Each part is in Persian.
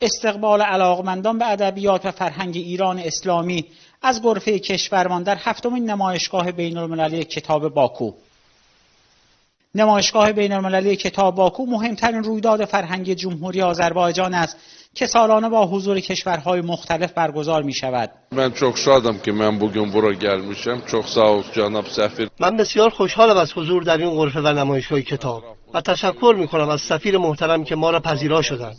استقبال علاقمندان به ادبیات و فرهنگ ایران اسلامی از غرفه کشورمان در هفتمین نمایشگاه بین‌المللی کتاب باکو. نمایشگاه بین‌المللی کتاب باکو مهمترین رویداد فرهنگی جمهوری آذربایجان است که سالانه با حضور کشورهای مختلف برگزار می شود. من çok şadam ki من bugün bura gelmişim. Çok sağ ol جناب سفیر. من بسیار خوشحالم از حضور در این غرفه و نمایشگاه کتاب و تشکر می کنم از سفیر محترم که ما را پذیرا شدند.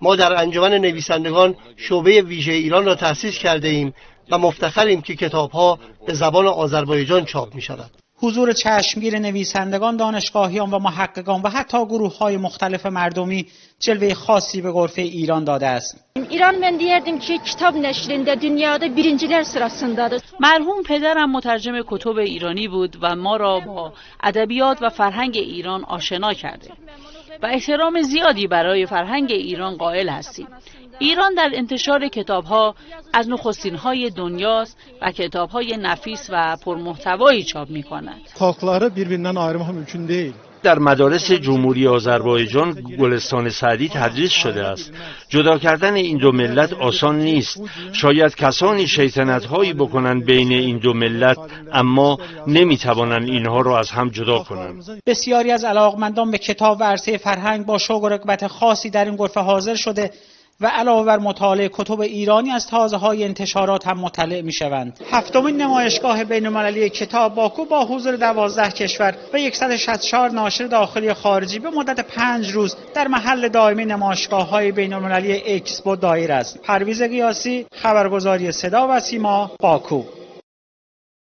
ما در انجمن نویسندگان شعبه ویژه ایران را تأسیس کرده ایم و مفتخریم که کتاب‌ها به زبان آذربایجان چاپ می شود. حضور چشمگیر نویسندگان، دانشگاهیان و محققان و حتی گروه‌های مختلف مردمی جلوه خاصی به غرفه ایران داده است. ایران من دیردیم که کتاب نشرinde dünyada birinciler sırasındadır. مرحوم پدرم مترجم کتب ایرانی بود و ما را با ادبیات و فرهنگ ایران آشنا کرده و احترام زیادی برای فرهنگ ایران قائل هستیم. ایران در انتشار کتاب‌ها از نخستین‌های دنیاست و کتاب‌های نفیس و پرمحتوایی چاپ می‌کند. Xalqları bir-birindən ayırmaq mümkün deyil. در مدارس جمهوری آذربایجان گلستان سعدی تدریس شده است. جدا کردن این دو ملت آسان نیست. شاید کسانی شیطنت‌هایی بکنند بین این دو ملت، اما نمی‌توانند اینها را از هم جدا کنند. بسیاری از علاقمندان به کتاب و عرصه فرهنگ با شوق و رغبت خاصی در این غرفه حاضر شده و علاوه بر مطالعه کتب ایرانی از تازه‌های انتشارات هم مطلع می‌شوند. هفتمین نمایشگاه بین‌المللی کتاب باکو با حضور 12 کشور و 164 ناشر داخلی و خارجی به مدت 5 روز در محل دائمی نمایشگاه‌های بین‌المللی اکسپو دایر است. پرویز قیاسی، خبرگزاری صدا و سیما، باکو.